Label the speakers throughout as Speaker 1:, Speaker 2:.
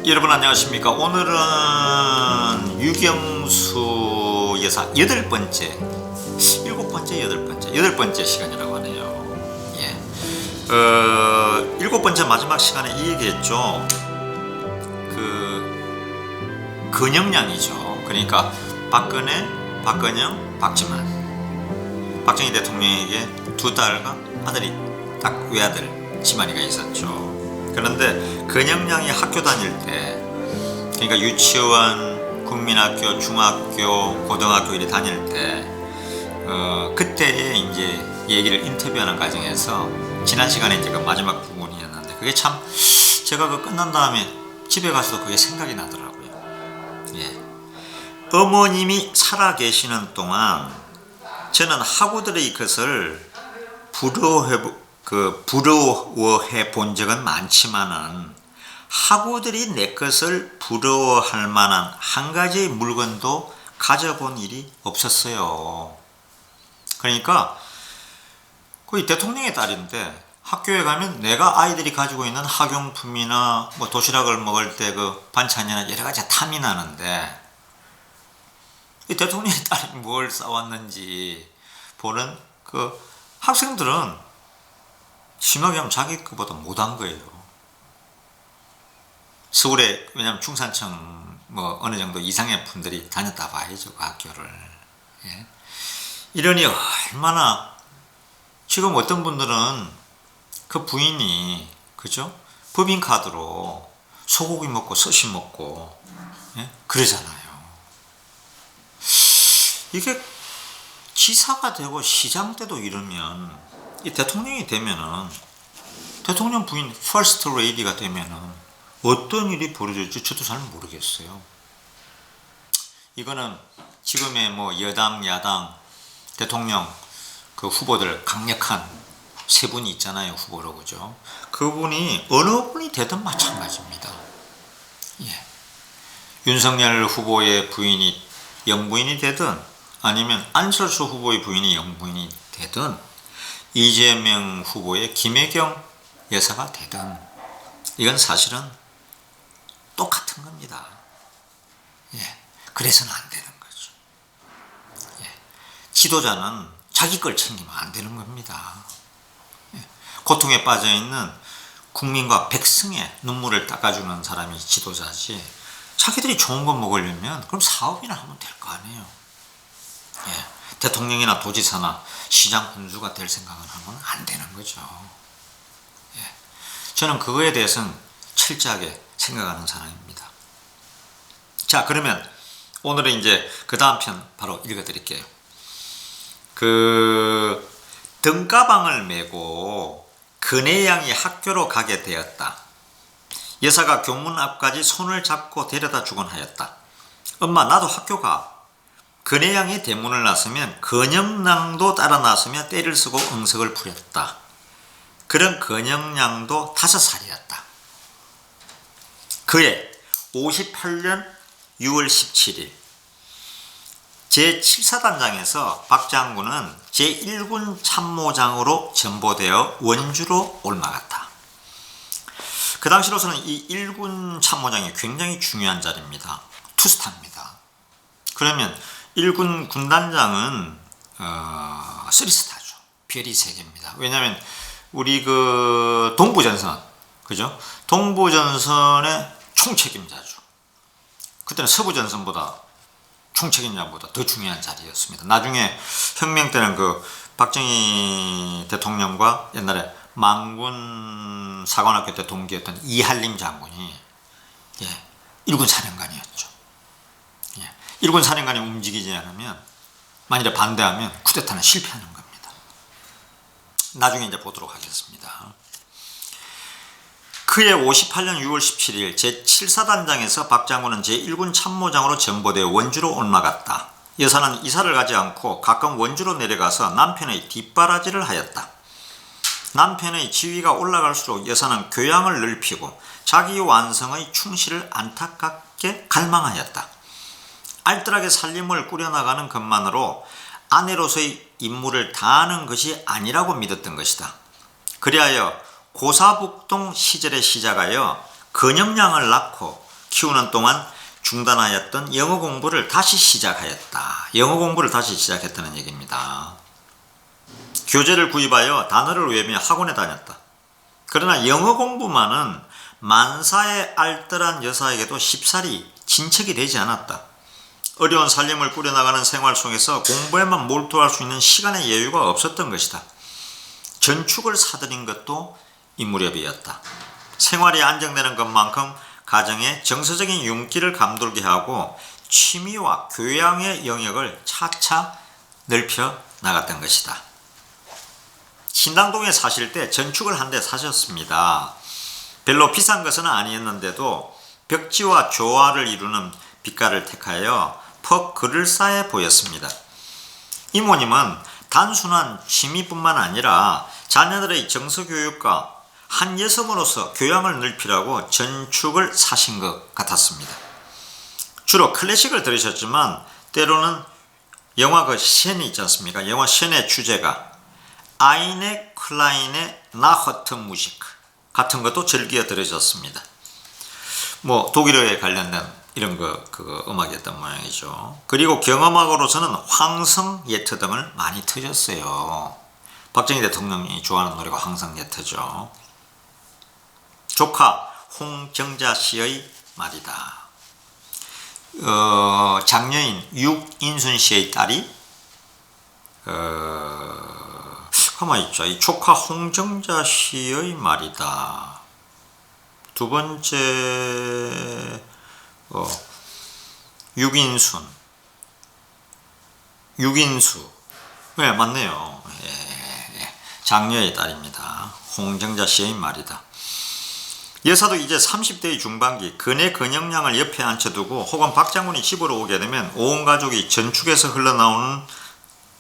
Speaker 1: 여러분 안녕하십니까. 오늘은 유경수 여사 여덟 번째 시간이라고 하네요. 일곱 번째 마지막 시간에 이 얘기했죠. 근영량이죠. 그러니까 박근혜, 박근영, 박정희 대통령에게 두 딸과 아들이 딱 외아들 지만이가 있었죠. 그런데 근영량이 학교 다닐 때, 그러니까 유치원, 국민학교, 중학교, 고등학교 이렇게 다닐 때, 그때에 이제 얘기를 인터뷰하는 과정에서 지난 시간에 이제 그 마지막 부분이었는데, 그게 참 제가 그 끝난 다음에 집에 가서도 그게 생각이 나더라고요. 어머님이 살아 계시는 동안 저는 학우들의 것을 부러워해 본 적은 많지만은 학우들이 내 것을 부러워할 만한 한 가지의 물건도 가져본 일이 없었어요. 그러니까 거의 대통령의 딸인데 학교에 가면 내가 아이들이 가지고 있는 학용품이나 뭐 도시락을 먹을 때 그 반찬이나 여러 가지 탐이 나는데, 이 대통령의 딸이 뭘 싸왔는지 보는 그 학생들은 심하게 하면 자기 것보다 못한 거예요. 서울에 왜냐면 중산층 뭐 어느 정도 이상의 분들이 다녔다 봐야죠, 그 학교를. 이러니 얼마나, 지금 어떤 분들은 그 부인이 그죠? 법인카드로 소고기 먹고 스시 먹고 그러잖아요. 이게 지사가 되고 시장 때도 이러면, 이 대통령이 되면은, 대통령 부인 퍼스트 레이디가 되면은 어떤 일이 벌어질지 저도 잘 모르겠어요. 이거는 지금의 뭐 여당 야당 대통령 그 후보들 강력한 세 분이 있잖아요, 후보로. 그죠? 그분이 어느 분이 되든 마찬가지입니다. 윤석열 후보의 부인이 영부인이 되든, 아니면 안철수 후보의 부인이 영부인이 되든, 이재명 후보의 김혜경 여사가 되든, 이건 사실은 똑같은 겁니다. 그래서는 안 되는 거죠. 지도자는 자기 걸 챙기면 안 되는 겁니다. 고통에 빠져있는 국민과 백성의 눈물을 닦아주는 사람이 지도자지, 자기들이 좋은 거 먹으려면 그럼 사업이나 하면 될 거 아니에요. 대통령이나 도지사나 시장 군수가 될 생각을 하면 안 되는 거죠. 저는 그거에 대해서는 철저하게 생각하는 사람입니다. 자, 그러면 오늘은 이제 그 다음 편 바로 읽어드릴게요. 등가방을 메고 근혜양이 학교로 가게 되었다. 여사가 교문 앞까지 손을 잡고 데려다 주곤 하였다. 엄마, 나도 학교 가. 근혜양이 대문을 나서면 근영량도 따라 나서며 떼를 쓰고 응석을 부렸다. 그런 근영량도 5살이었다. 그해 58년 6월 17일 제7사단장에서 박 장군은 제1군 참모장으로 전보되어 원주로 옮아갔다. 그 당시로서는 이 1군 참모장이 굉장히 중요한 자리입니다. 투스타입니다. 그러면 1군 군단장은 3스타죠. 별이 3개입니다. 왜냐하면 우리 그 동부전선, 그죠? 동부전선의 총책임자죠. 그때는 서부전선보다 총책임자보다 더 중요한 자리였습니다. 나중에 혁명 때는 그 박정희 대통령과 옛날에 망군 사관학교 때 동기였던 이한림 장군이 1군 사령관이었죠. 1군 사령관이 움직이지 않으면, 만일에 반대하면 쿠데타는 실패하는 겁니다. 나중에 이제 보도록 하겠습니다. 그해 58년 6월 17일 제7사단장에서 박 장군은 제1군 참모장으로 전보되어 원주로 옮아갔다. 여사는 이사를 가지 않고 가끔 원주로 내려가서 남편의 뒷바라지를 하였다. 남편의 지위가 올라갈수록 여사는 교양을 넓히고 자기 완성의 충실을 안타깝게 갈망하였다. 알뜰하게 살림을 꾸려나가는 것만으로 아내로서의 임무를 다하는 것이 아니라고 믿었던 것이다. 그리하여 고사북동 시절에 시작하여 근영량을 낳고 키우는 동안 중단하였던 영어 공부를 다시 시작하였다. 영어 공부를 다시 시작했다는 얘기입니다. 교재를 구입하여 단어를 외우며 학원에 다녔다. 그러나 영어 공부만은 만사에 알뜰한 여사에게도 쉽사리 진척이 되지 않았다. 어려운 살림을 꾸려나가는 생활 속에서 공부에만 몰두할 수 있는 시간의 여유가 없었던 것이다. 전축을 사들인 것도 이 무렵이었다. 생활이 안정되는 것만큼 가정의 정서적인 윤기를 감돌게 하고 취미와 교양의 영역을 차차 넓혀 나갔던 것이다. 신당동에 사실 때 전축을 한 대 사셨습니다. 별로 비싼 것은 아니었는데도 벽지와 조화를 이루는 빛깔을 택하여 퍽 그럴싸해 보였습니다. 이모님은 단순한 취미뿐만 아니라 자녀들의 정서교육과 한 여성으로서 교양을 넓히라고 전축을 사신 것 같았습니다. 주로 클래식을 들으셨지만 때로는 영화 그 쉔이 있지 않습니까? 영화 쉔의 주제가 아이네 클라인의 나허트 무시크 같은 것도 즐겨 들으셨습니다. 뭐 독일어에 관련된 이런 그 음악이었던 모양이죠. 그리고 경음악으로서는 황성예트 등을 많이 트셨어요. 박정희 대통령이 좋아하는 노래가 황성예트죠. 조카 홍정자 씨의 말이다. 장녀인 육인순 씨의 딸이 가만히 있자. 이 조카 홍정자 씨의 말이다. 두 번째 육인수 네 맞네요. 장녀의 딸입니다. 홍정자 씨의 말이다. 여사도 이제 30대의 중반기 근의 근영량을 옆에 앉혀두고 혹은 박장군이 집으로 오게 되면 온 가족이 전축에서 흘러나오는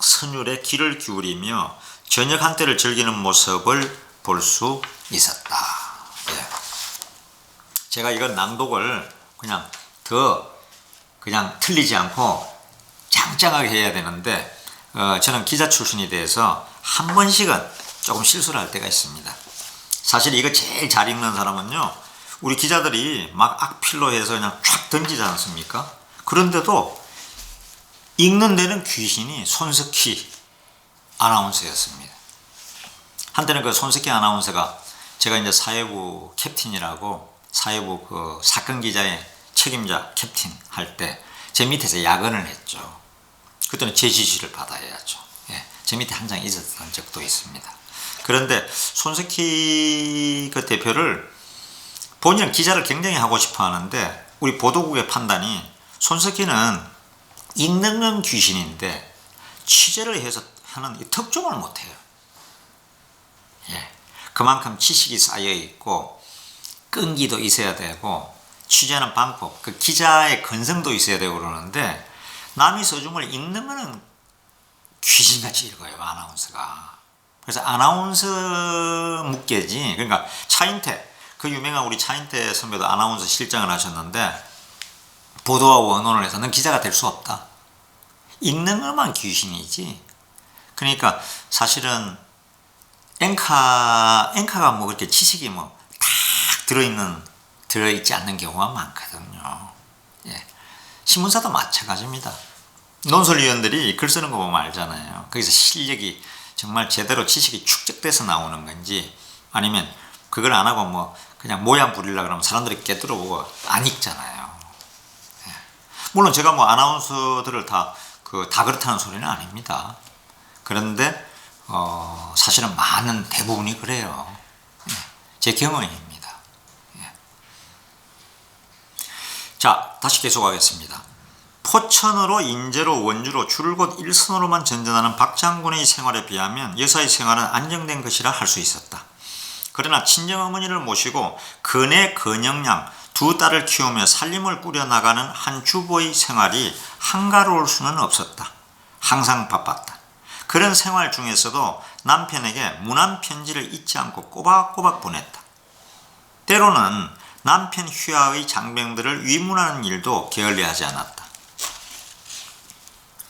Speaker 1: 선율에 귀를 기울이며 저녁 한때를 즐기는 모습을 볼 수 있었다. 제가 이건 낭독을 그냥 틀리지 않고 짱짱하게 해야 되는데 저는 기자 출신이 돼서 한 번씩은 조금 실수를 할 때가 있습니다. 사실 이거 제일 잘 읽는 사람은요, 우리 기자들이 막 악필로 해서 그냥 쫙 던지지 않습니까? 그런데도 읽는 데는 귀신이 손석희 아나운서였습니다. 한때는 그 손석희 아나운서가 제가 이제 사회부 캡틴이라고 사회부 그 사건 기자의 책임자 캡틴 할 때 제 밑에서 야근을 했죠. 그때는 제 지시를 받아야 하죠. 제 밑에 한 장 있었던 적도 있습니다. 그런데 손석희 그 대표를 본인은 기자를 굉장히 하고 싶어 하는데 우리 보도국의 판단이 손석희는 읽는 귀신인데 취재를 해서 하는 특종을 못해요. 그만큼 지식이 쌓여 있고 끈기도 있어야 되고 취재하는 방법, 그 기자의 근성도 있어야 되고 그러는데 남이 써준 걸 읽는 거는 귀신같이 읽어요, 아나운서가. 그래서 아나운서 묵계지. 그러니까 차인태, 그 유명한 우리 차인태 선배도 아나운서 실장을 하셨는데 보도와 원론을 해서 넌 기자가 될 수 없다. 읽는 것만 귀신이지. 그러니까 사실은 앵카가 뭐 그렇게 지식이 뭐 딱 들어있지 않는 경우가 많거든요. 신문사도 마찬가지입니다. 논설위원들이 글 쓰는 거 보면 알잖아요. 거기서 실력이 정말 제대로 지식이 축적돼서 나오는 건지 아니면 그걸 안 하고 뭐 그냥 모양 부리려고 그러면 사람들이 깨들어보고 안 읽잖아요. 물론 제가 뭐 아나운서들을 다 그렇다는 소리는 아닙니다. 그런데 사실은 많은 대부분이 그래요. 제 경험입니다. 자, 다시 계속하겠습니다. 포천으로 인제로 원주로 줄곧 일선으로만 전전하는 박장군의 생활에 비하면 여사의 생활은 안정된 것이라 할 수 있었다. 그러나 친정어머니를 모시고 근의 근영양 두 딸을 키우며 살림을 꾸려나가는 한 주부의 생활이 한가로울 수는 없었다. 항상 바빴다. 그런 생활 중에서도 남편에게 문안 편지를 잊지 않고 꼬박꼬박 보냈다. 때로는 남편 휘하의 장병들을 위문하는 일도 게을리하지 않았다.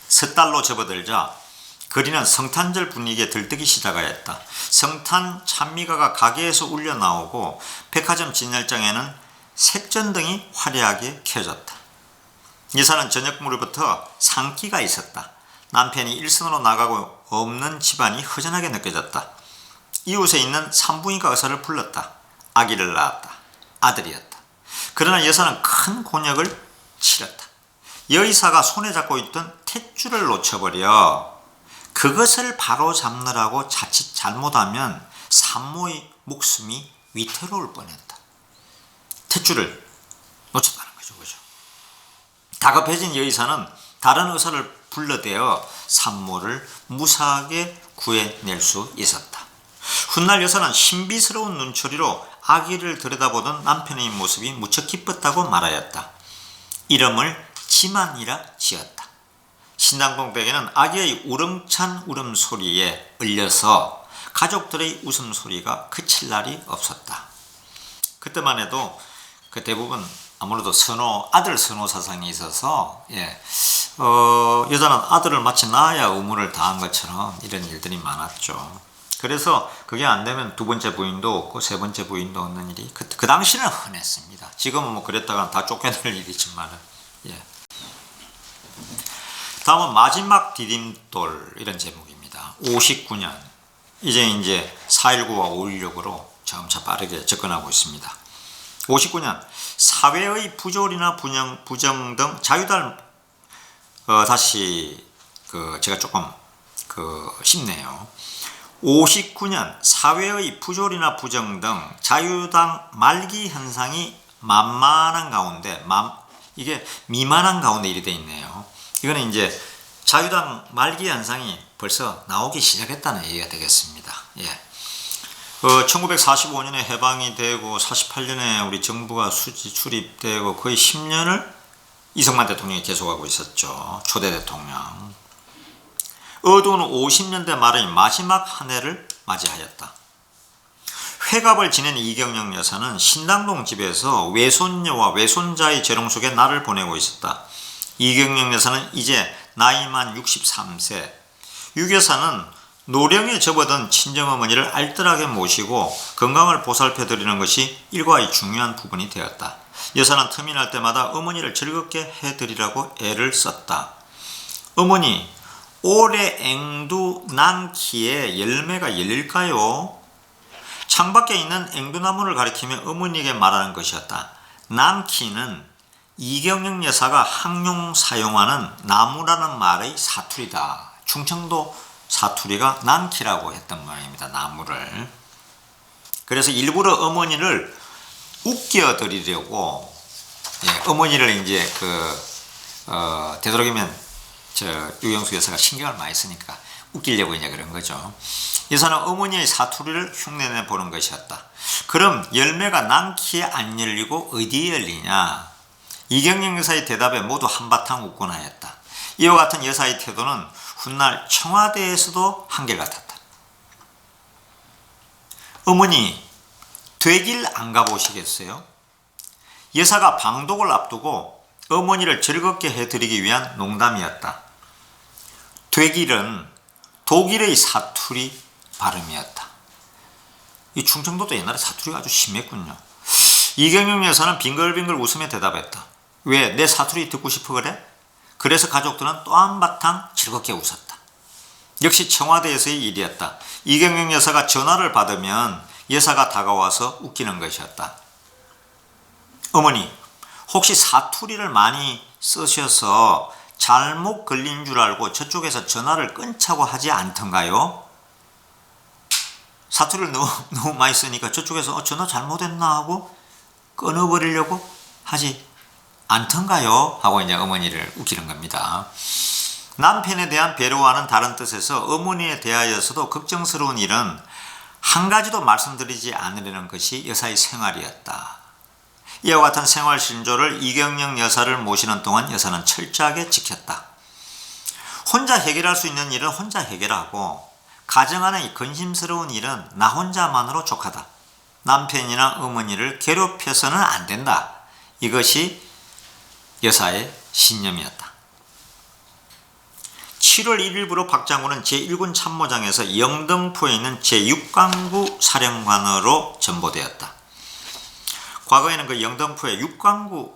Speaker 1: 섣달로 접어들자 거리는 성탄절 분위기에 들뜨기 시작하였다. 성탄 찬미가가 가게에서 울려 나오고 백화점 진열장에는 색전등이 화려하게 켜졌다. 여사는 저녁 무렵부터 산기가 있었다. 남편이 일선으로 나가고 없는 집안이 허전하게 느껴졌다. 이웃에 있는 산부인과 의사를 불렀다. 아기를 낳았다. 아들이었다. 그러나 여사는 큰 곤욕을 치렀다. 여의사가 손에 잡고 있던 탯줄을 놓쳐버려 그것을 바로잡느라고 자칫 잘못하면 산모의 목숨이 위태로울 뻔했다. 탯줄을 놓쳤다는 거죠. 그죠? 다급해진 여의사는 다른 의사를 불러대어 산모를 무사하게 구해낼 수 있었다. 훗날 여사는 신비스러운 눈초리로 아기를 들여다보던 남편의 모습이 무척 기뻤다고 말하였다. 이름을 지만이라 지었다. 신당동 댁에는 아기의 우렁찬 울음소리에 울려서 가족들의 웃음소리가 그칠 날이 없었다. 그때만 해도 그 대부분 아무래도 아들 선호 사상이 있어서 여자는 아들을 마치 낳아야 의무를 다한 것처럼 이런 일들이 많았죠. 그래서 그게 안 되면 두 번째 부인도 없고 세 번째 부인도 없는 일이 그 당시는 흔했습니다. 지금은 뭐 그랬다가 다 쫓겨날 일이지만은. 다음은 마지막 디딤돌 이런 제목입니다. 59년 이제 4.19와 5.16으로 점차 빠르게 접근하고 있습니다. 59년 사회의 부조리나 부정 등 자유달 다시 제가 조금 쉽네요. 59년 사회의 부조리나 부정 등 자유당 말기 현상이 만만한 가운데 이게 미만한 가운데 일이 돼 있네요. 이거는 이제 자유당 말기 현상이 벌써 나오기 시작했다는 얘기가 되겠습니다. 1945년에 해방이 되고 48년에 우리 정부가 출입되고 거의 10년을 이승만 대통령이 계속하고 있었죠. 초대 대통령. 어두운 50년대 말의 마지막 한 해를 맞이하였다. 회갑을 지낸 이경영 여사는 신당동 집에서 외손녀와 외손자의 재롱 속에 날을 보내고 있었다. 이경영 여사는 이제 나이만 63세. 유 여사는 노령에 접어든 친정어머니를 알뜰하게 모시고 건강을 보살펴드리는 것이 일과의 중요한 부분이 되었다. 여사는 틈이 날 때마다 어머니를 즐겁게 해드리라고 애를 썼다. 어머니, 올해 앵두 난키에 열매가 열릴까요? 창밖에 있는 앵두나무를 가리키며 어머니에게 말하는 것이었다. 난키는 이경영 여사가 항용 사용하는 나무라는 말의 사투리다. 충청도 사투리가 난키라고 했던 모양입니다. 나무를. 그래서 일부러 어머니를 웃겨드리려고 어머니를 이제 되도록이면 유영수 여사가 신경을 많이 쓰니까 웃기려고 이제 그런 거죠. 여사는 어머니의 사투리를 흉내내 보는 것이었다. 그럼 열매가 난키에 안 열리고 어디에 열리냐? 이경영 여사의 대답에 모두 한바탕 웃곤 하였다. 이와 같은 여사의 태도는 훗날 청와대에서도 한결같았다. 어머니, 되길 안 가보시겠어요? 여사가 방독을 앞두고 어머니를 즐겁게 해드리기 위한 농담이었다. 되길은 독일의 사투리 발음이었다. 이 충청도도 옛날에 사투리가 아주 심했군요. 이경영 여사는 빙글빙글 웃으며 대답했다. 왜? 내 사투리 듣고 싶어 그래? 그래서 가족들은 또 한바탕 즐겁게 웃었다. 역시 청와대에서의 일이었다. 이경영 여사가 전화를 받으면 여사가 다가와서 웃기는 것이었다. 어머니, 혹시 사투리를 많이 쓰셔서 잘못 걸린 줄 알고 저쪽에서 전화를 끊자고 하지 않던가요? 사투리를 너무 많이 쓰니까 저쪽에서 전화 잘못했나 하고 끊어버리려고 하지 않던가요? 하고 이제 어머니를 웃기는 겁니다. 남편에 대한 배려와는 다른 뜻에서 어머니에 대하여서도 걱정스러운 일은 한 가지도 말씀드리지 않으려는 것이 여사의 생활이었다. 이와 같은 생활 신조를 이경영 여사를 모시는 동안 여사는 철저하게 지켰다. 혼자 해결할 수 있는 일은 혼자 해결하고 가정 안의 근심스러운 일은 나 혼자만으로 족하다. 남편이나 어머니를 괴롭혀서는 안 된다. 이것이 여사의 신념이었다. 7월 1일부로 박 장군은 제1군 참모장에서 영등포에 있는 제6강구 사령관으로 전보되었다. 과거에는 그 영등포에 육강구가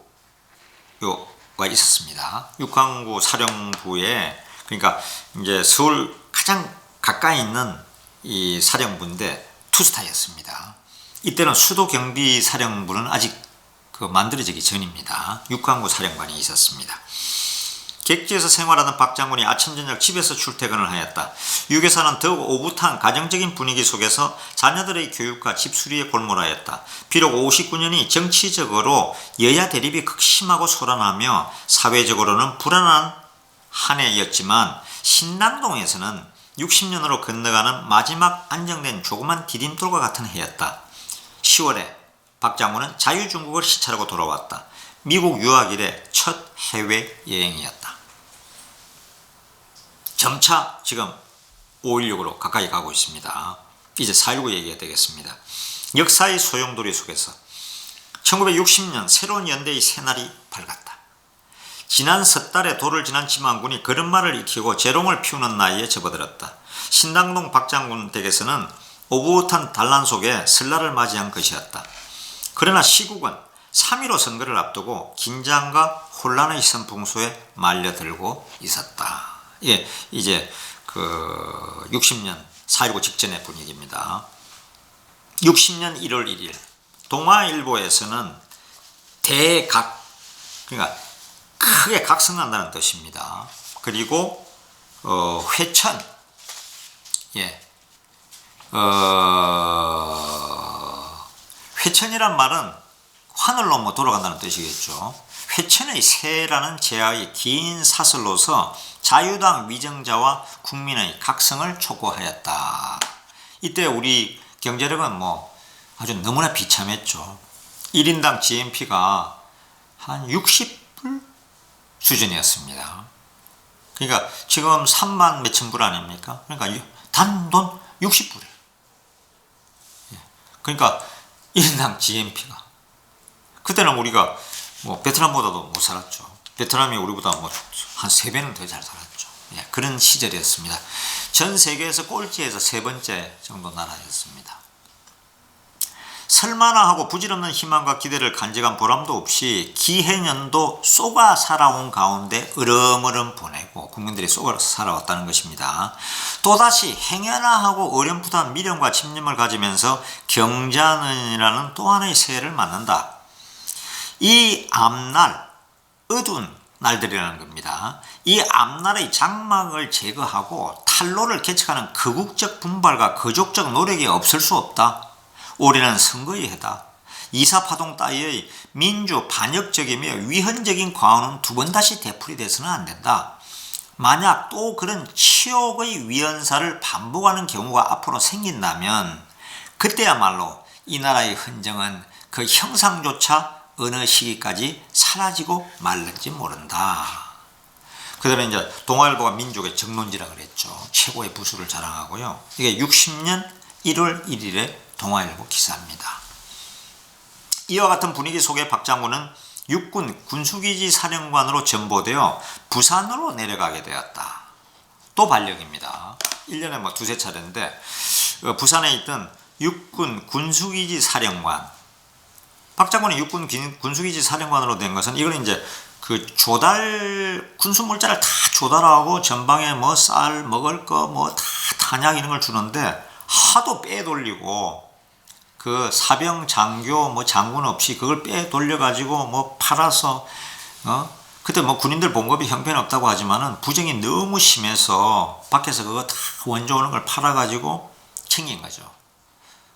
Speaker 1: 있었습니다. 육강구 사령부에, 그러니까 이제 서울 가장 가까이 있는 이 사령부인데 투스타였습니다. 이때는 수도경비사령부는 아직 만들어지기 전입니다. 육강구 사령관이 있었습니다. 객지에서 생활하던 박 장군이 아침 저녁 집에서 출퇴근을 하였다. 유교사는 더욱 오붓한 가정적인 분위기 속에서 자녀들의 교육과 집수리에 골몰하였다. 비록 59년이 정치적으로 여야 대립이 극심하고 소란하며 사회적으로는 불안한 한 해였지만 신당동에서는 60년으로 건너가는 마지막 안정된 조그만 디딤돌과 같은 해였다. 10월에 박 장군은 자유중국을 시찰하고 돌아왔다. 미국 유학 이래 첫 해외여행이었다. 점차 지금 5.16으로 가까이 가고 있습니다. 이제 4.19 얘기가 되겠습니다. 역사의 소용돌이 속에서 1960년 새로운 연대의 새날이 밝았다. 지난 섣달에 도를 지난 지만군이 걸음마를 익히고 재롱을 피우는 나이에 접어들었다. 신당동 박장군 댁에서는 오붓한 단란 속에 설날을 맞이한 것이었다. 그러나 시국은 3.15 선거를 앞두고 긴장과 혼란의 선풍소에 말려들고 있었다. 예, 이제 60년 4.19 직전의 분위기입니다. 60년 1월 1일 동아일보에서는 대각, 그러니까 크게 각성한다는 뜻입니다. 그리고 회천, 회천이란 말은 하늘로 돌아간다는 뜻이겠죠. 회천의 새라는 제하의 긴 사설로서 자유당 위정자와 국민의 각성을 촉구하였다. 이때 우리 경제력은 아주 너무나 비참했죠. 1인당 GNP가 한 60불 수준이었습니다. 그러니까 지금 3만 몇천 불 아닙니까? 그러니까 단돈 60불이에요. 그러니까 1인당 GNP가. 그때는 우리가 베트남보다도 못 살았죠. 베트남이 우리보다 한 3배는 더 잘 살았죠. 그런 시절이었습니다. 전 세계에서 꼴찌에서 3번째 정도 나라였습니다. 설마나 부질없는 희망과 기대를 간직한 보람도 없이 기해년도 쏘가 살아온 가운데 으름으름 보내고 국민들이 쏘가 살아왔다는 것입니다. 또다시 행여나하고 어렴풋한 미련과 집념을 가지면서 경자년이라는 또 하나의 새해를 맞는다. 이 앞날, 어두운 날들이라는 겁니다. 이 앞날의 장막을 제거하고 탈로를 개척하는 거국적 분발과 거족적 노력이 없을 수 없다. 올해는 선거의 해다. 이사파동 따위의 민주 반역적이며 위헌적인 과오는 두 번 다시 되풀이돼서는 안 된다. 만약 또 그런 치욕의 위헌사를 반복하는 경우가 앞으로 생긴다면 그때야말로 이 나라의 헌정은 그 형상조차 어느 시기까지 사라지고 말는지 모른다. 그 다음에 이제 동아일보가 민족의 정론지라 그랬죠. 최고의 부수를 자랑하고요. 이게 60년 1월 1일에 동아일보 기사입니다. 이와 같은 분위기 속에 박 장군은 육군 군수기지 사령관으로 전보되어 부산으로 내려가게 되었다. 또 발령입니다. 1년에 두세 차례인데 부산에 있던 육군 군수기지 사령관, 박 장군이 육군 군수기지 사령관으로 된 것은 이걸 이제 군수물자를 다 조달하고 전방에 쌀 먹을 거 다 탄약 이런 걸 주는데 하도 빼돌리고 그 사병 장교 장군 없이 그걸 빼돌려 가지고 팔아서 그때 군인들 봉급이 형편없다고 하지만은 부정이 너무 심해서 밖에서 그거 다 원조 오는 걸 팔아 가지고 챙긴 거죠.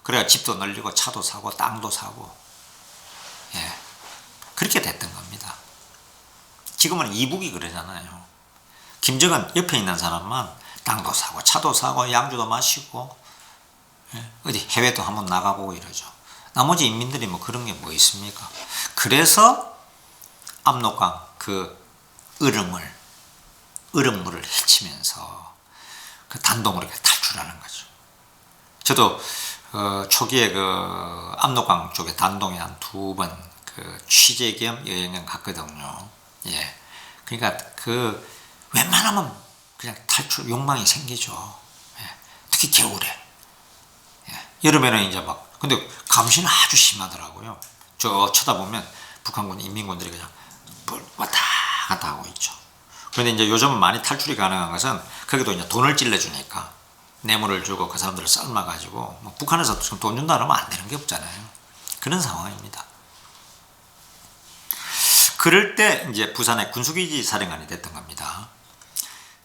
Speaker 1: 그래야 집도 늘리고 차도 사고 땅도 사고 그렇게 됐던 겁니다. 지금은 이북이 그러잖아요. 김정은 옆에 있는 사람만 땅도 사고 차도 사고 양주도 마시고 어디 해외도 한번 나가보고 이러죠. 나머지 인민들이 그런 게 있습니까? 그래서 압록강 얼음물을 헤치면서 단동으로 탈출하는 거죠. 저도 초기에 압록강 쪽에 단동에 한 2번 취재 겸 여행을 갔거든요. 그러니까 웬만하면 그냥 탈출 욕망이 생기죠. 특히 겨울에. 여름에는 이제 근데 감시는 아주 심하더라고요. 저 쳐다보면 북한군 인민군들이 그냥 왔다 갔다 하고 있죠. 그런데 이제 요즘은 많이 탈출이 가능한 것은 거기도 이제 돈을 찔러주니까 뇌물을 주고 그 사람들을 삶아가지고 뭐 북한에서 지금 돈 준다 그러면 안 되는 게 없잖아요. 그런 상황입니다. 그럴 때 이제 부산의 군수기지 사령관이 됐던 겁니다.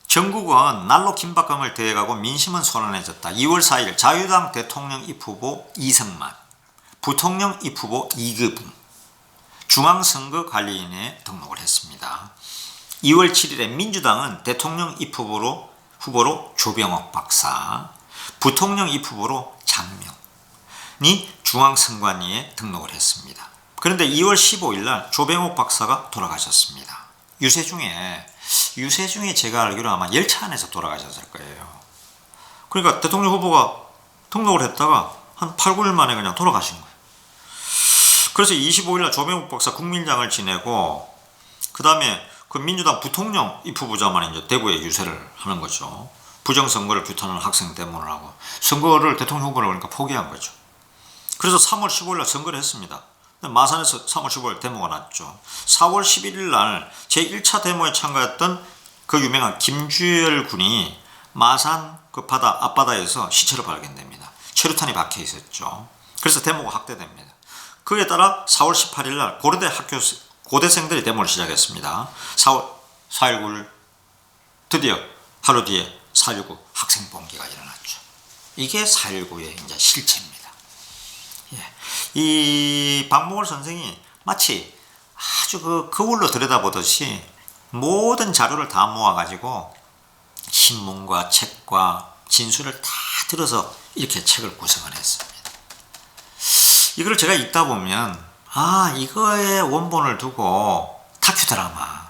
Speaker 1: 전국은 날로 긴박감을 더해가고 민심은 소란해졌다. 2월 4일 자유당 대통령 입후보 이승만, 부통령 입후보 이규붕, 중앙선거관리인에 등록을 했습니다. 2월 7일에 민주당은 대통령 입후보로 조병옥 박사, 부통령 입후보로 장명이 중앙선관위에 등록을 했습니다. 그런데 2월 15일 날 조병옥 박사가 돌아가셨습니다. 유세 중에 제가 알기로 아마 열차 안에서 돌아가셨을 거예요. 그러니까 대통령 후보가 등록을 했다가 한 8, 9일 만에 그냥 돌아가신 거예요. 그래서 25일 날 조병옥 박사 국민장을 지내고 그 다음에 그 민주당 부통령 입후보자만 이제 대구에 유세를 하는 거죠. 부정선거를 규탄하는 학생 데모를 하고 선거를 대통령 후보를 그러니까 포기한 거죠. 그래서 3월 15일 날 선거를 했습니다. 마산에서 3월 15일 데모가 났죠. 4월 11일 날 제1차 데모에 참가했던 그 유명한 김주열 군이 마산 그 앞바다에서 시체로 발견됩니다. 체류탄이 박혀 있었죠. 그래서 데모가 확대됩니다. 그에 따라 4월 18일 날 고대생들이 데모를 시작했습니다. 4.19를 드디어 하루 뒤에 4.19 학생봉기가 일어났죠. 이게 4.19의 이제 실체입니다. 이 박몽월 선생이 마치 아주 그 거울로 들여다보듯이 모든 자료를 다 모아가지고 신문과 책과 진술을 다 들어서 이렇게 책을 구성을 했습니다. 이걸 제가 읽다 보면 이거의 원본을 두고 다큐드라마,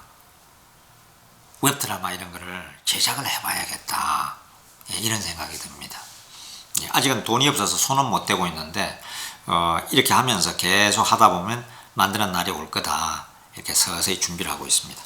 Speaker 1: 웹드라마 이런 거를 제작을 해봐야겠다, 이런 생각이 듭니다. 아직은 돈이 없어서 손은 못 대고 있는데 이렇게 하면서 계속 하다 보면 만드는 날이 올 거다, 이렇게 서서히 준비를 하고 있습니다.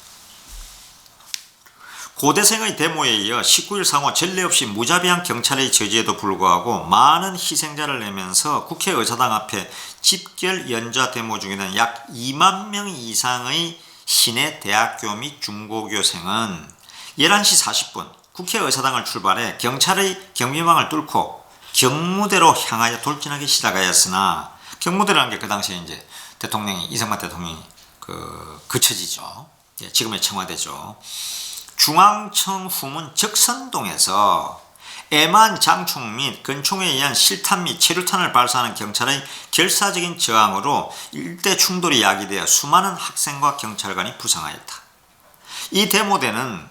Speaker 1: 고대생의 데모에 이어 19일 상호 전례 없이 무자비한 경찰의 저지에도 불구하고 많은 희생자를 내면서 국회의사당 앞에 집결 연좌 데모 중에는 약 2만 명 이상의 시내 대학교 및 중고교생은 11시 40분 국회의사당을 출발해 경찰의 경비망을 뚫고 경무대로 향하여 돌진하기 시작하였으나, 경무대라는 게 그 당시에 이제 이승만 대통령이 그쳐지죠. 지금의 청와대죠. 중앙청 후문 적선동에서 애만 장총 및 권총에 의한 실탄 및 체류탄을 발사하는 경찰의 결사적인 저항으로 일대 충돌이 야기되어 수많은 학생과 경찰관이 부상하였다. 이 데모대는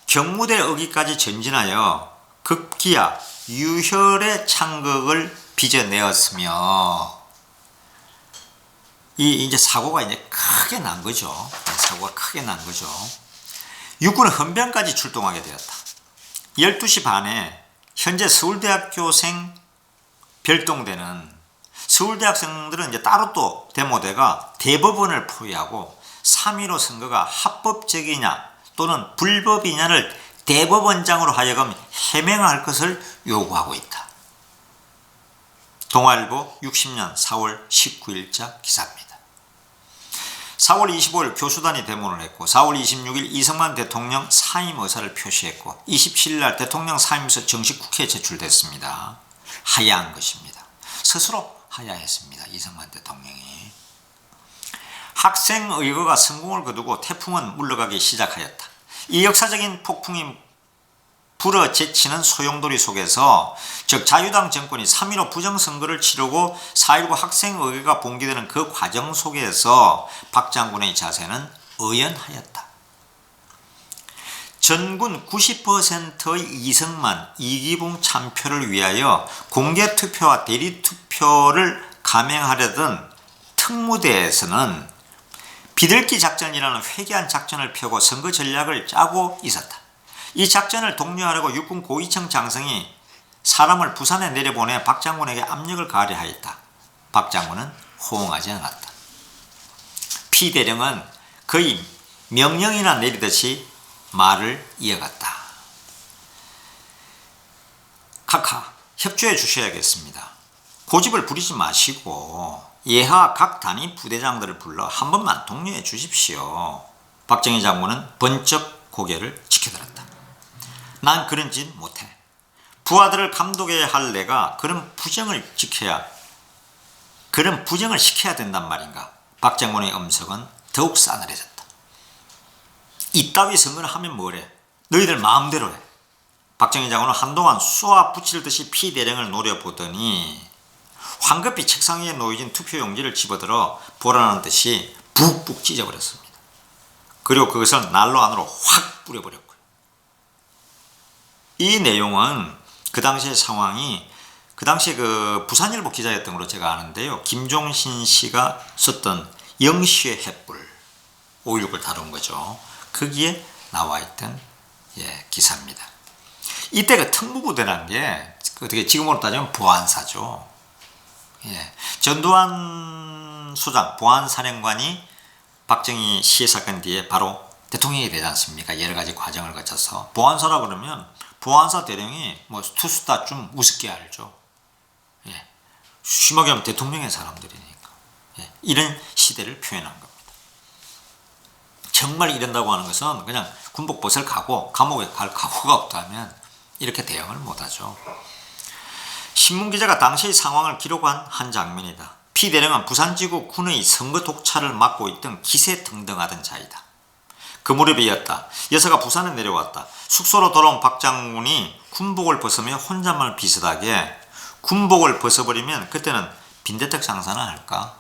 Speaker 1: 경무대 어기까지 전진하여 급기야 유혈의 창극을 빚어내었으며, 이제 사고가 이제 크게 난 거죠. 육군은 헌병까지 출동하게 되었다. 12시 반에 현재 서울대학교생 별동대는 서울대학생들은 이제 따로 또 데모대가 대법원을 포위하고 3.15 선거가 합법적이냐 또는 불법이냐를 대법원장으로 하여금 해명할 것을 요구하고 있다. 동아일보 60년 4월 19일자 기사입니다. 4월 25일 교수단이 데모를 했고 4월 26일 이승만 대통령 사임 의사를 표시했고 27일 날 대통령 사임서 정식 국회에 제출됐습니다. 하야한 것입니다. 스스로 하야했습니다. 이승만 대통령이. 학생의거가 성공을 거두고 태풍은 물러가기 시작하였다. 이 역사적인 폭풍이 불어제치는 소용돌이 속에서, 즉 자유당 정권이 3.15 부정선거를 치르고 4.19 학생의회가 봉기되는 그 과정 속에서 박 장군의 자세는 의연하였다. 전군 90%의 이승만, 이기붕 참표를 위하여 공개투표와 대리투표를 감행하려던 특무대에서는 비둘기 작전이라는 회개한 작전을 펴고 선거 전략을 짜고 있었다. 이 작전을 독려하려고 육군 고위층 장성이 사람을 부산에 내려보내 박 장군에게 압력을 가하려 하였다. 박 장군은 호응하지 않았다. 피 대령은 거의 명령이나 내리듯이 말을 이어갔다. 카카, 협조해 주셔야겠습니다. 고집을 부리지 마시고 예하 각 단위 부대장들을 불러 한 번만 독려해 주십시오. 박정희 장군은 번쩍 고개를 치켜들었다. 난 그런 짓 못해. 부하들을 감독해야 할 내가 그런 부정을 시켜야 된단 말인가. 박장군의 음성은 더욱 싸늘해졌다. 이따위 선거를 하면 뭐래. 너희들 마음대로 해. 박정희 장군은 한동안 쏘아 붙일 듯이 피대령을 노려보더니 황급히 책상 위에 놓여진 투표용지를 집어들어 보라는 듯이 북북 찢어버렸습니다. 그리고 그것을 난로 안으로 확 뿌려버렸고요. 이 내용은 그 당시의 상황이 그 당시에 그 부산일보 기자였던 걸로 제가 아는데요. 김종신 씨가 썼던 영시의 횃불 5.16을 다룬 거죠. 거기에 나와 있던 기사입니다. 이때 그 특무부대라는 게 어떻게 지금으로 따지면 보안사죠. 전두환 소장 보안사령관이 박정희 시해 사건 뒤에 바로 대통령이 되지 않습니까? 여러 가지 과정을 거쳐서. 보안사라 그러면 보안사 대령이 뭐 투수다 좀 우습게 알죠. 심하게 하면 대통령의 사람들이니까. 이런 시대를 표현한 겁니다. 정말 이런다고 하는 것은 그냥 군복 벗을 가고 감옥에 갈 각오가 없다면 이렇게 대응을 못하죠. 신문기자가 당시의 상황을 기록한 한 장면이다. 피대령은 부산지구 군의 선거 독차를 맡고 있던 기세등등하던 자이다. 그 무렵이었다. 여사가 부산에 내려왔다. 숙소로 돌아온 박 장군이 군복을 벗으며 혼잣말 비슷하게 군복을 벗어버리면 그때는 빈대떡 장사나 할까?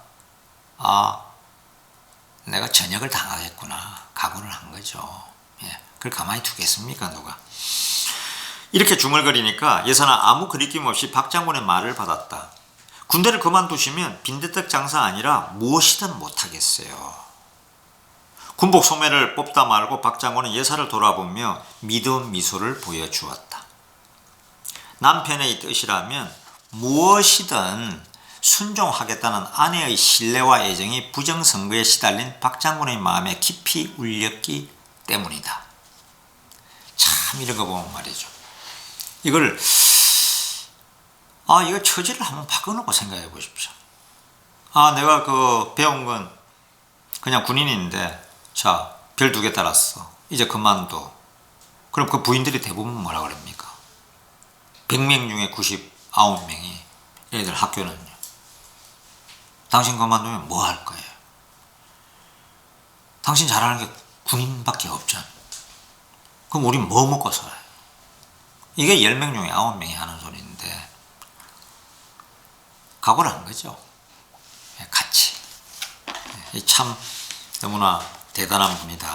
Speaker 1: 내가 전역을 당하겠구나. 각오를 한 거죠. 그걸 가만히 두겠습니까 누가? 이렇게 중얼거리니까 여사는 아무 거리낌 없이 박 장군의 말을 받았다. 군대를 그만두시면 빈대떡 장사 아니라 무엇이든 못하겠어요. 군복 소매를 뽑다 말고 박 장군은 여사를 돌아보며 믿음 미소를 보여주었다. 남편의 뜻이라면 무엇이든 순종하겠다는 아내의 신뢰와 애정이 부정선거에 시달린 박 장군의 마음에 깊이 울렸기 때문이다. 참 이런 거 보면 말이죠. 이걸 처지를 한번 바꿔놓고 생각해 보십시오. 내가 배운 건 그냥 군인인데 자, 별 2개 달았어. 이제 그만둬. 그럼 그 부인들이 대부분 뭐라 그럽니까? 100명 중에 99명이 얘들 학교는요. 당신 그만두면 뭐 할 거예요? 당신 잘하는 게 군인밖에 없잖아. 그럼 우린 뭐 먹고 살아요? 이게 10명 중에 9명이 하는 소리인데 각오를 한 거죠. 같이. 참 너무나 대단한 분이다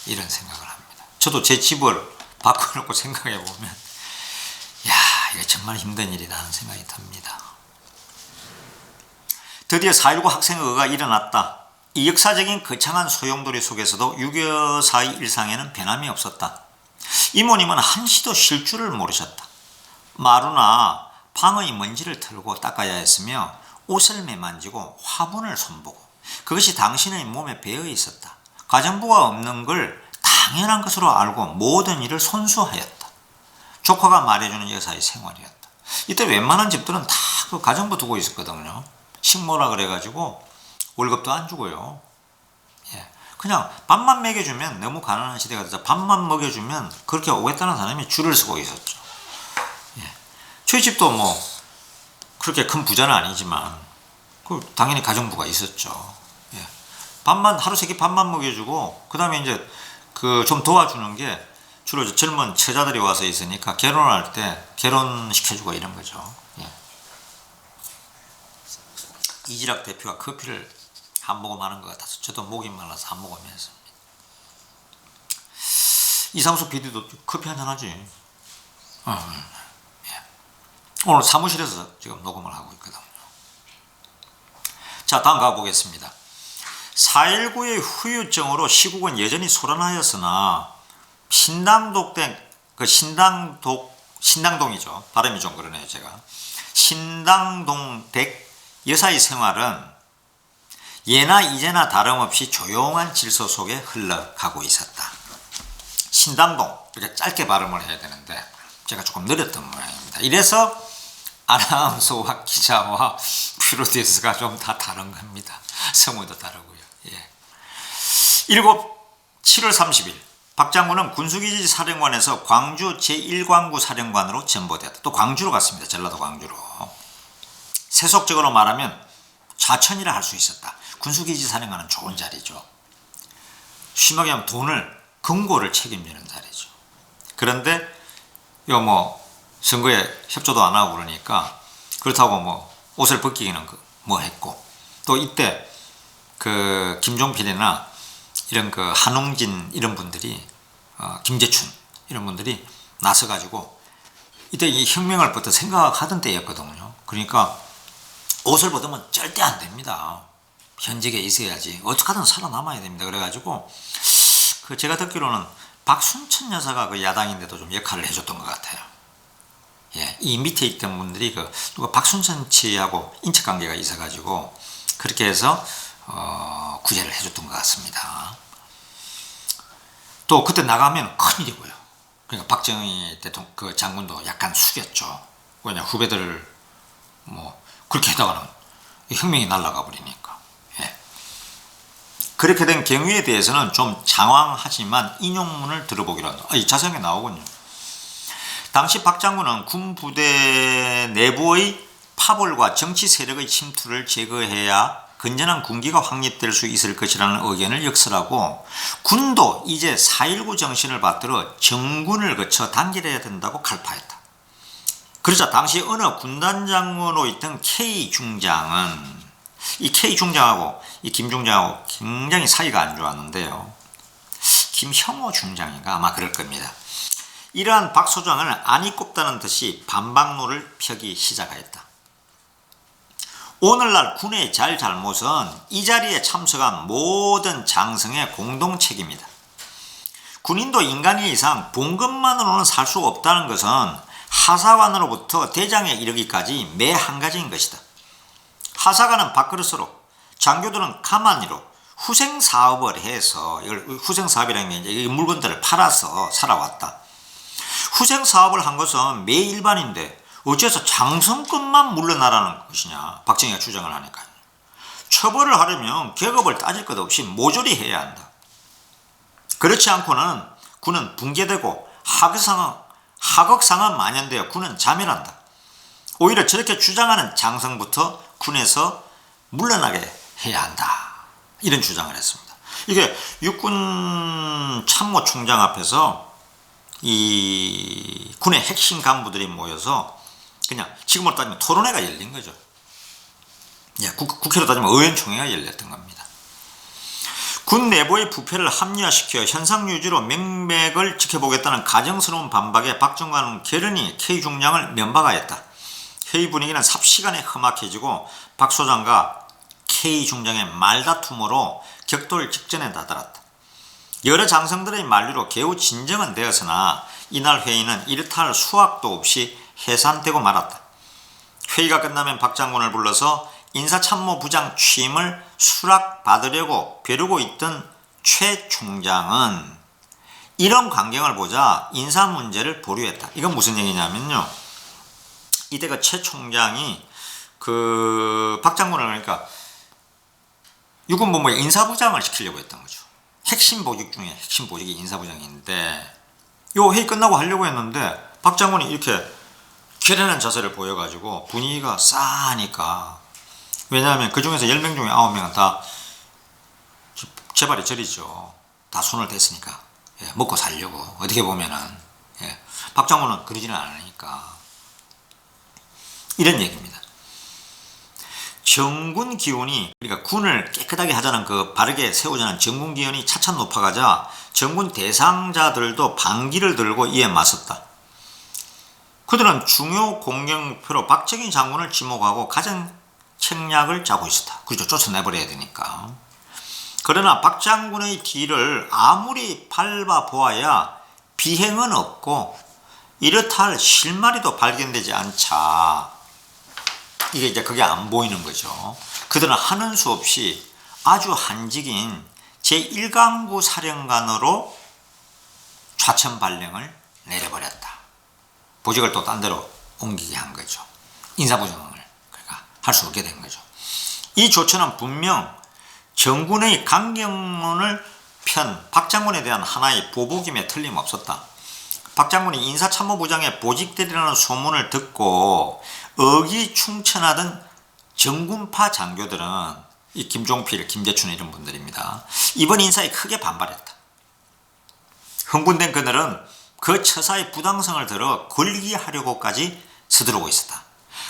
Speaker 1: 이런 생각을 합니다. 저도 제 집을 바꿔놓고 생각해 보면 이게 정말 힘든 일이다 하는 생각이 듭니다. 드디어 4.19 학생의가 일어났다. 이 역사적인 거창한 소용돌이 속에서도 6.25의 일상에는 변함이 없었다. 이모님은 한시도 쉴 줄을 모르셨다. 마루나 방의 먼지를 털고 닦아야 했으며 옷을 매만지고 화분을 손보고 그것이 당신의 몸에 배어 있었다. 가정부가 없는 걸 당연한 것으로 알고 모든 일을 손수하였다. 조카가 말해주는 여사의 생활이었다. 이때 웬만한 집들은 다 그 가정부 두고 있었거든요. 식모라 그래가지고 월급도 안 주고요. 그냥 밥만 먹여주면 너무 가난한 시대가 돼서 밥만 먹여주면 그렇게 오겠다는 사람이 줄을 서고 있었죠. 저희 집도 뭐 그렇게 큰 부자는 아니지만 당연히 가정부가 있었죠. 밥만 하루 3끼 밥만 먹여주고 그 다음에 이제 좀 도와주는 게 주로 젊은 처자들이 와서 있으니까 결혼할 때 결혼시켜주고 이런 거죠. 이지락 대표가 커피를 한 모금 하는 것 같아서 저도 목이 말라서 한 모금 했습니다. 이상수 PD도 커피 한잔 하지. 오늘 사무실에서 지금 녹음을 하고 있거든요. 자, 다음 가보겠습니다. 4.19의 후유증으로 시국은 여전히 소란하였으나 신당동이죠. 발음이 좀 그러네요, 제가. 신당동 댁 여사의 생활은 예나 이제나 다름없이 조용한 질서 속에 흘러가고 있었다. 신당동, 이렇게 짧게 발음을 해야 되는데 제가 조금 느렸던 모양입니다. 이래서 아나운서와 기자와 퓨로데스가 좀 다 다른 겁니다. 성우도 다르고요. 예. 7월 30일 박 장군은 군수기지 사령관에서 광주 제1광구 사령관으로 전보되었다. 또 광주로 갔습니다. 전라도 광주로. 세속적으로 말하면 좌천이라 할 수 있었다. 군수기지 사령관은 좋은 자리죠. 심하게 하면 돈을 금고를 책임지는 자리죠. 그런데 요 뭐 선거에 협조도 안 하고 그러니까 그렇다고 뭐 옷을 벗기기는 뭐 했고, 또 이때 그 김종필이나 이런 그 한웅진 이런 분들이 김재춘 이런 분들이 나서 가지고 이때 이 혁명을 부터 생각하던 때였거든요. 그러니까 옷을 벗으면 절대 안 됩니다. 현직에 있어야지. 어떻게든 살아남아야 됩니다. 그래가지고 그 제가 듣기로는 박순천 여사가 그 야당인데도 좀 역할을 해줬던 것 같아요. 예, 이 밑에 있던 분들이 그 누가 박순천 씨하고 인척관계가 있어가지고 그렇게 해서 구제를 해줬던 것 같습니다. 또 그때 나가면 큰일이고요. 그러니까 박정희 대통령 그 장군도 약간 숙였죠. 왜냐 후배들 뭐 그렇게 하다가는 혁명이 날아가 버리니까. 예. 그렇게 된 경우에 대해서는 좀 장황하지만 인용문을 들어보기로 한다. 이 자세하게 나오군요. 당시 박 장군은 군 부대 내부의 파벌과 정치 세력의 침투를 제거해야 건전한 군기가 확립될 수 있을 것이라는 의견을 역설하고, 군도 이제 4.19 정신을 받들어 정군을 거쳐 단결해야 된다고 갈파했다. 그러자 당시 어느 군단장으로 있던 K 중장은 이 K 중장하고 이 김 중장하고 굉장히 사이가 안 좋았는데요. 김형호 중장인가 아마 그럴 겁니다. 이러한 박 소장을 안이 꼽다는 듯이 반박로를 펴기 시작하였다. 오늘날 군의 잘잘못은 이 자리에 참석한 모든 장성의 공동 책임이다. 군인도 인간의 이상 본 것만으로는 살 수 없다는 것은 하사관으로부터 대장에 이르기까지 매 한 가지인 것이다. 하사관은 밥그릇으로, 장교들은 가만히로 후생사업을 해서, 이걸 후생사업이라는 게 이제 물건들을 팔아서 살아왔다. 후생사업을 한 것은 매 일반인데 어째서 장성급만 물러나라는 것이냐, 박정희가 주장을 하니까요. 처벌을 하려면 계급을 따질 것 없이 모조리 해야 한다. 그렇지 않고는 군은 붕괴되고 하극상은 만연되어 군은 자멸한다. 오히려 저렇게 주장하는 장성부터 군에서 물러나게 해야 한다. 이런 주장을 했습니다. 이게 육군 참모총장 앞에서 이 군의 핵심 간부들이 모여서 그냥 지금으로 따지면 토론회가 열린 거죠. 예, 국회로 따지면 의원총회가 열렸던 겁니다. 군 내부의 부패를 합리화시켜 현상 유지로 명맥을 지켜보겠다는 가정스러운 반박에 박 장관은 결연히 K 중장을 면박하였다. 회의 분위기는 삽시간에 험악해지고 박 소장과 K 중장의 말다툼으로 격돌 직전에 다다랐다. 여러 장성들의 만류로 겨우 진정은 되었으나 이날 회의는 이렇다 할 수확도 없이 해산되고 말았다. 회의가 끝나면 박 장군을 불러서 인사참모부장 취임을 수락받으려고 벼르고 있던 최 총장은 이런 광경을 보자 인사 문제를 보류했다. 이건 무슨 얘기냐면요, 이때 그 최 총장이 그 박 장군을 그러니까 육군본부에 인사부장을 시키려고 했던 거죠. 핵심 보직 중에 핵심 보직이 인사부장인데 요 회의 끝나고 하려고 했는데 박 장군이 이렇게 결연한 자세를 보여가지고 분위기가 싸하니까, 왜냐하면 그 중에서 10명 중에 9명은 다 제발이 저리죠. 다 손을 댔으니까. 예, 먹고 살려고. 어떻게 보면은. 예, 박 장군은 그러지는 않으니까. 이런 얘기입니다. 정군 기운이, 그러니까 군을 깨끗하게 하자는 그 바르게 세우자는 정군 기운이 차차 높아가자 정군 대상자들도 반기를 들고 이에 맞섰다. 그들은 중요 공격 목표로 박정희 장군을 지목하고 가장 책략을 짜고 있었다. 그렇죠. 쫓아내버려야 되니까. 그러나 박 장군의 뒤를 아무리 밟아보아야 비행은 없고 이렇다 할 실마리도 발견되지 않자 이게 이제 그게 안 보이는 거죠. 그들은 하는 수 없이 아주 한직인 제1강구 사령관으로 좌천 발령을 내려버렸다. 보직을 또 딴 데로 옮기게 한 거죠. 인사부정을 그러니까 할 수 없게 된 거죠. 이 조처는 분명 정군의 강경론을 편 박장군에 대한 하나의 보복임에 틀림없었다. 박장군이 인사참모부장에 보직되리라는 소문을 듣고 의기충천하던 정군파 장교들은 이 김종필, 김재춘 이런 분들입니다. 이번 인사에 크게 반발했다. 흥분된 그들은 그 처사의 부당성을 들어 걸기하려고까지 서두르고 있었다.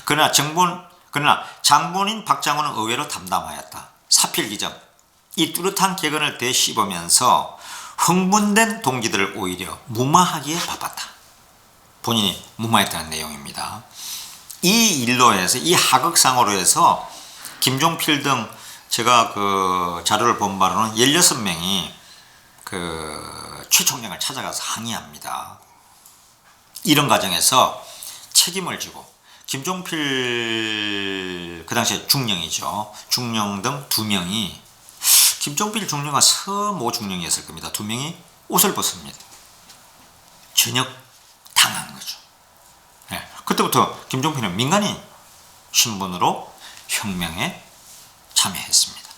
Speaker 1: 그러나 장본인 박장군은 의외로 담담하였다. 사필기정, 이 뚜렷한 격언을 되씹으면서 흥분된 동지들을 오히려 무마하기에 바빴다. 본인이 무마했다는 내용입니다. 이 일로 해서 이 하극상으로 해서 김종필 등 제가 그 자료를 본 바로는 16명이 그 최 총장을 찾아가서 항의합니다. 이런 과정에서 책임을 지고 김종필 그 당시에 중령이죠. 중령 등 2명이 김종필 중령과 서모 중령이었을 겁니다. 2명이 옷을 벗습니다. 전역 당한 거죠. 네. 그때부터 김종필은 민간인 신분으로 혁명에 참여했습니다.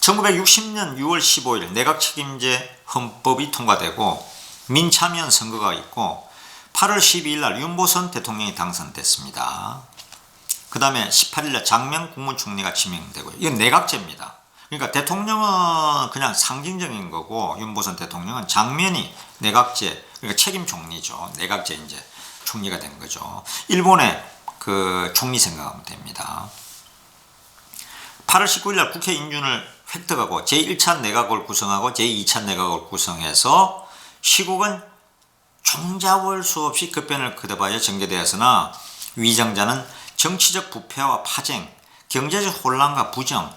Speaker 1: 1960년 6월 15일 내각 책임제 헌법이 통과되고 민참여연 선거가 있고 8월 12일 날 윤보선 대통령이 당선됐습니다. 그 다음에 18일 날 장명 국무총리가 지명되고요. 이건 내각제입니다. 그러니까 대통령은 그냥 상징적인 거고 윤보선 대통령은 장면이 내각제, 그러니까 책임 총리죠. 내각제 이제 총리가 된 거죠. 일본의 그 총리 생각하면 됩니다. 8월 19일 날 국회 인준을 획득하고 제1차 내각을 구성하고 제2차 내각을 구성해서 시국은 종잡을 수 없이 급변을 거듭하여 전개되었으나 위정자는 정치적 부패와 파쟁, 경제적 혼란과 부정,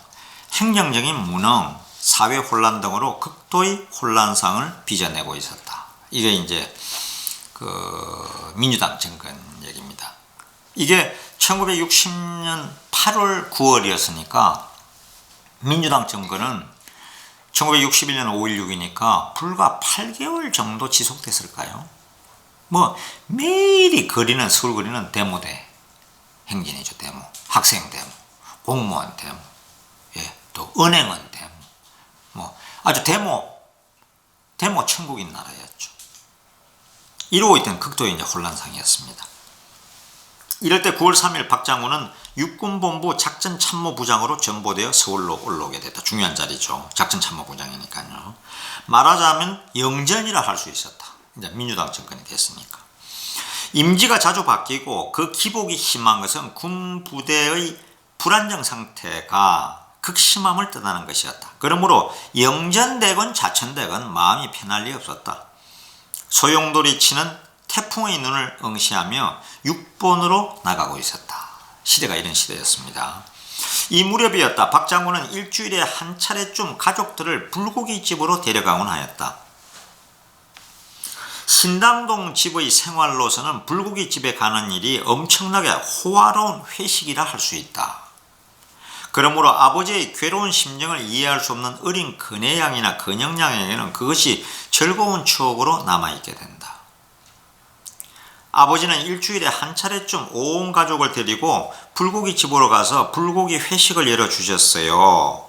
Speaker 1: 행정적인 무능, 사회 혼란 등으로 극도의 혼란상을 빚어내고 있었다. 이게 이제 그 민주당 정권 얘기입니다. 이게 1960년 8월 9월이었으니까 민주당 정권은 1961년 5월 6일이니까 불과 8개월 정도 지속됐을까요? 뭐 매일이 거리는 서울 거리는 데모대 행진이죠. 데모, 학생 데모, 공무원 데모, 예, 또 은행원 데모, 뭐 아주 데모 천국인 나라였죠. 이루고 있던 극도의 이제 혼란상이었습니다. 이럴 때 9월 3일 박장훈은 육군본부 작전참모부장으로 전보되어 서울로 올라오게 됐다. 중요한 자리죠. 작전참모부장이니까요. 말하자면 영전이라 할 수 있었다. 이제 민주당 정권이 됐으니까. 임기가 자주 바뀌고 그 기복이 심한 것은 군 부대의 불안정 상태가 극심함을 뜻하는 것이었다. 그러므로 영전되건 자천되건 마음이 편할 리 없었다. 소용돌이 치는 태풍의 눈을 응시하며 육본으로 나가고 있었다. 시대가 이런 시대였습니다. 이 무렵이었다. 박장군은 일주일에 한 차례쯤 가족들을 불고기집으로 데려가곤 하였다. 신당동 집의 생활로서는 불고기집에 가는 일이 엄청나게 호화로운 회식이라 할 수 있다. 그러므로 아버지의 괴로운 심정을 이해할 수 없는 어린 근혜양이나 근영양에게는 그것이 즐거운 추억으로 남아있게 된다. 아버지는 일주일에 한 차례쯤 온 가족을 데리고 불고기 집으로 가서 불고기 회식을 열어주셨어요.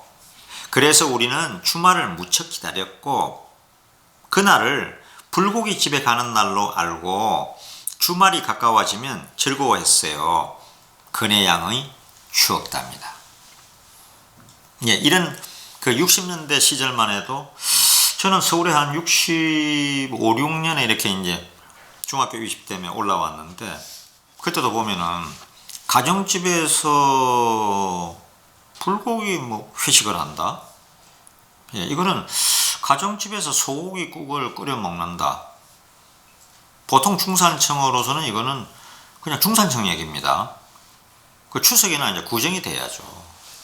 Speaker 1: 그래서 우리는 주말을 무척 기다렸고 그날을 불고기 집에 가는 날로 알고 주말이 가까워지면 즐거워했어요. 근혜양의 추억답니다. 예, 이런 그 60년대 시절만 해도 저는 서울에 한 65, 6년에 이렇게 이제 중학교 20대면 올라왔는데 그때도 보면은 가정집에서 불고기 뭐 회식을 한다. 예, 이거는 가정집에서 소고기국을 끓여 먹는다. 보통 중산층으로서는 이거는 그냥 중산층 얘기입니다. 그 추석에는 이제 구정이 돼야죠.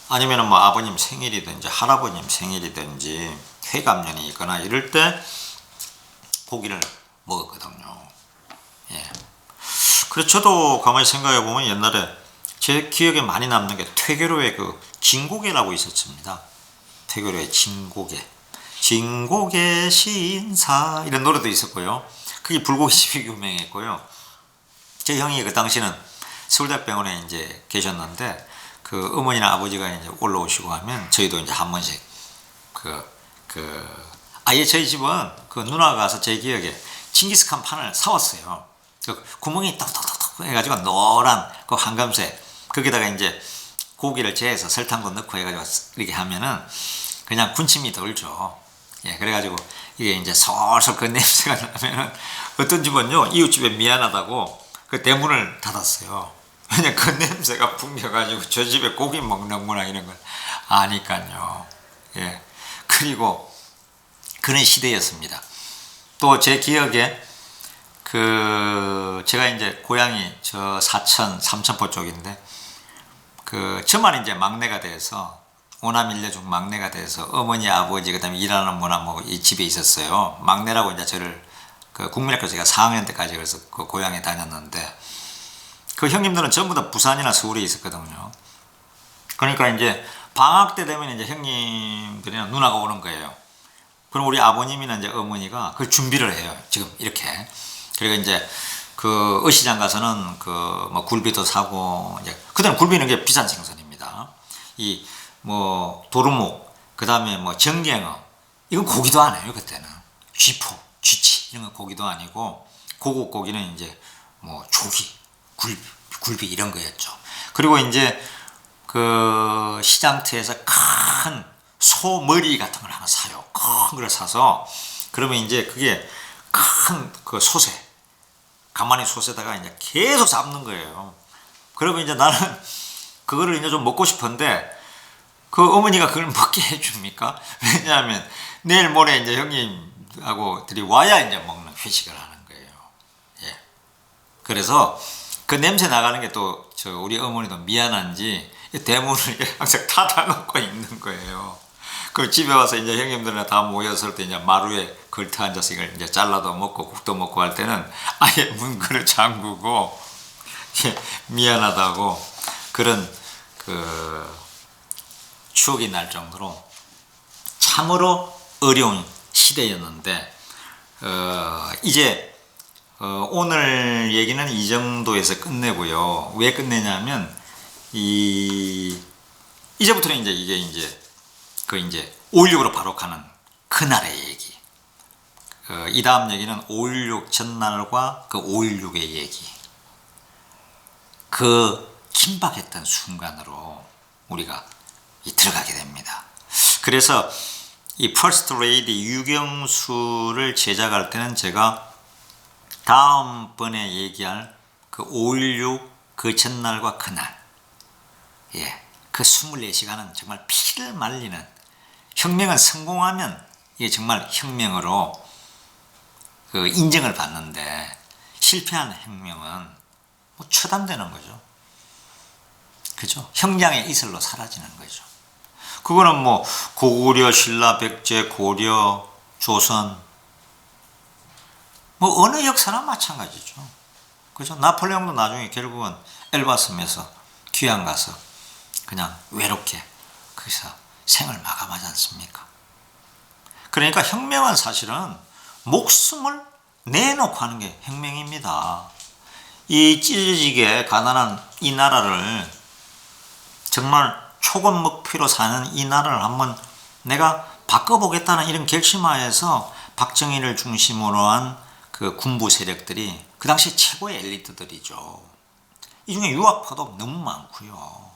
Speaker 1: 아니면은 뭐 아버님 생일이든지 할아버님 생일이든지 회갑년이 있거나 이럴 때 고기를 먹었거든요. 예. 그래서 저도 가만히 생각해 보면 옛날에 제 기억에 많이 남는 게 퇴계로의 그 진고개라고 있었습니다. 퇴계로의 진고개, 진고개 신사 이런 노래도 있었고요. 그게 불고기집이 유명했고요. 제 형이 그 당시는 서울대병원에 이제 계셨는데 그 어머니나 아버지가 이제 올라오시고 하면 저희도 이제 한 번씩 아예 저희 집은 그 누나가 가서 제 기억에 징기스칸 판을 사왔어요. 그 구멍이 톡톡톡톡 해가지고 노란 그 황금색 거기다가 이제 고기를 재서 설탕도 넣고 해가지고 이렇게 하면은 그냥 군침이 돌죠. 예, 그래가지고 이게 이제 솔솔 그 냄새가 나면은 어떤 집은요 이웃집에 미안하다고 그 대문을 닫았어요. 왜냐 그 냄새가 풍겨가지고 저 집에 고기 먹는구나 이런 걸 아니까요. 예, 그리고 그런 시대였습니다. 또 제 기억에 그 제가 이제 고향이 저 사천 삼천포 쪽인데 그 저만 이제 막내가 돼서 오남 일녀 중 막내가 돼서 어머니 아버지 그다음에 일하는 분하고 뭐 이 집에 있었어요. 막내라고 이제 저를 그 국민학교 제가 4학년 때까지 그래서 그 고향에 다녔는데 그 형님들은 전부 다 부산이나 서울에 있었거든요. 그러니까 이제 방학 때 되면 이제 형님들이나 누나가 오는 거예요. 그럼 우리 아버님이나 이제 어머니가 그 준비를 해요. 지금 이렇게. 그리고 이제 그 어시장 가서는 그 뭐 굴비도 사고 이제 그때는 굴비는 게 비싼 생선입니다. 이 뭐 도루묵 그다음에 뭐 정갱어 이건 고기도 안 해요 그때는. 쥐포, 쥐치 이런 건 고기도 아니고 고급 고기는 이제 뭐 조기, 굴비 이런 거였죠. 그리고 이제 그 시장터에서 큰 소 머리 같은 걸 하나 사요. 큰 걸 사서 그러면 이제 그게 큰 그 솥에 가만히 솥에다가 이제 계속 삶는 거예요. 그러면 이제 나는 그거를 이제 좀 먹고 싶은데 그 어머니가 그걸 먹게 해줍니까? 왜냐하면 내일 모레 이제 형님하고들이 와야 이제 먹는 회식을 하는 거예요. 예. 그래서 그 냄새 나가는 게 또 저 우리 어머니도 미안한지 대문을 항상 닫아놓고 있는 거예요. 그 집에 와서 이제 형님들이랑 다 모였을 때 이제 마루에 걸터 앉아서 이걸 이제 잘라도 먹고 국도 먹고 할 때는 아예 문을 잠그고 미안하다고 그런 그 추억이 날 정도로 참으로 어려운 시대였는데 이제 오늘 얘기는 이 정도에서 끝내고요. 왜 끝내냐면 이제부터는 이제 이게 이제 그 이제 5.16으로 바로 가는 그날의 얘기. 이 다음 얘기는 5.16 전날과 그 5.16의 얘기. 그 긴박했던 순간으로 우리가 들어가게 됩니다. 그래서 이 퍼스트 레이디 유경수를 제작할 때는 제가 다음번에 얘기할 그 5.16 그 전날과 그날, 예, 그 24시간은 정말 피를 말리는 혁명은 성공하면 이게 정말 혁명으로 그 인정을 받는데 실패한 혁명은 뭐 처단되는 거죠. 그죠? 형량의 이슬로 사라지는 거죠. 그거는 뭐 고구려, 신라, 백제, 고려, 조선 뭐 어느 역사나 마찬가지죠. 그죠? 나폴레옹도 나중에 결국은 엘바 섬에서 귀양 가서 그냥 외롭게 거기서 생을 마감하지 않습니까? 그러니까 혁명은 사실은 목숨을 내놓고 하는 게 혁명입니다. 이 찢어지게 가난한 이 나라를 정말 초급 목표로 사는 이 나라를 한번 내가 바꿔보겠다는 이런 결심하에서 박정희를 중심으로 한 그 군부 세력들이 그 당시 최고의 엘리트들이죠. 이 중에 유학파도 너무 많고요.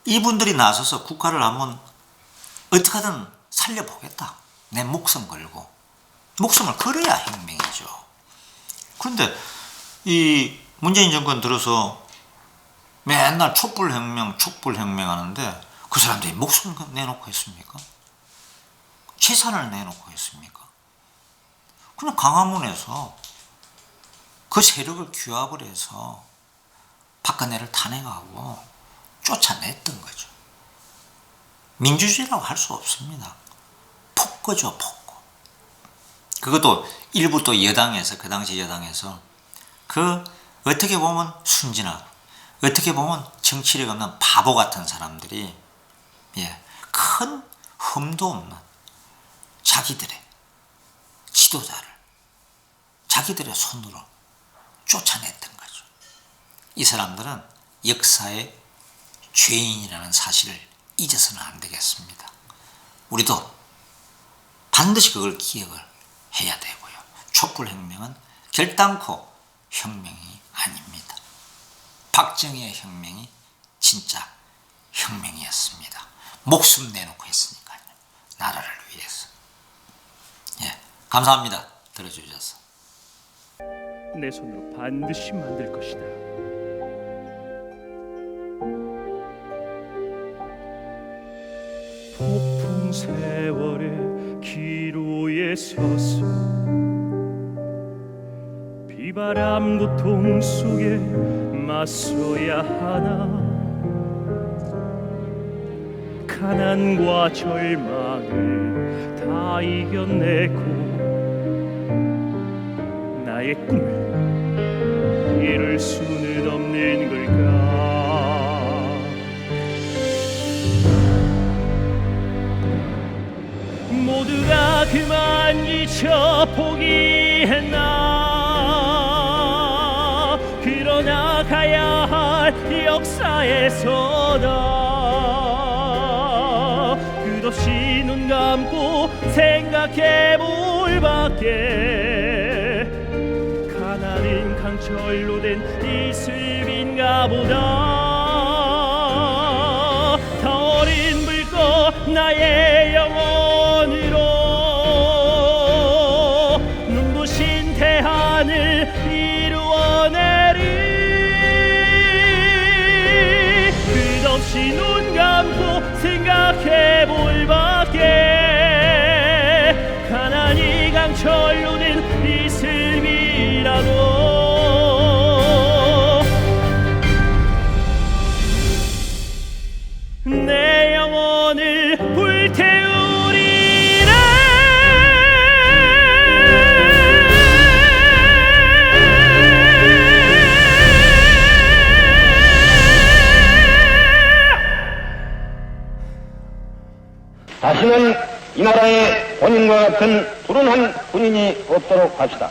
Speaker 1: 이분들이 나서서 국가를 한번 어떻게든 살려보겠다. 내 목숨 걸고. 목숨을 걸어야 혁명이죠. 그런데 이 문재인 정권 들어서 맨날 촛불혁명 하는데 그 사람들이 목숨을 내놓고 했습니까? 재산을 내놓고 했습니까? 그냥 광화문에서 그 세력을 규합을 해서 박근혜를 탄핵하고 쫓아냈던 거죠. 민주주의라고 할 수 없습니다. 폭거죠, 폭거. 그것도 일부 또 여당에서, 그 당시 여당에서 그 어떻게 보면 순진하고 어떻게 보면 정치력 없는 바보 같은 사람들이 큰 흠도 없는 자기들의 지도자를 자기들의 손으로 쫓아냈던 거죠. 이 사람들은 역사의 죄인이라는 사실을 잊어서는 안 되겠습니다. 우리도 반드시 그걸 기억을 해야 되고요. 촛불혁명은 결단코 혁명이 아닙니다. 박정희의 혁명이 진짜 혁명이었습니다. 목숨 내놓고 했으니까요. 나라를 위해서. 예, 감사합니다. 들어주셔서.
Speaker 2: 내 손으로 반드시 만들 것이다. 폭풍 세월의 기로에 서서 비바람 고통 속에 맞서야 하나. 가난과 절망을 다 이겨내고 나의 꿈을 이룰 수는 없는 걸까. 모두가 그만 지쳐 포기했나. 그러나 가야 할 역사에서다 끝없이 눈 감고 생각해볼 밖에. 가난은 강철로 된 이슬빈가 보다. 더 어린 불꽃 나의 영혼으로 눈부신 태안을 이루어내리. 끝없이 눈 감고 생각해볼 밖에. 가난이 강철로 된 이슬비라도 내 영혼을 불태우리라.
Speaker 3: 다시는 이 나라에 본인과 같은 불운한 군인이 없도록 합시다.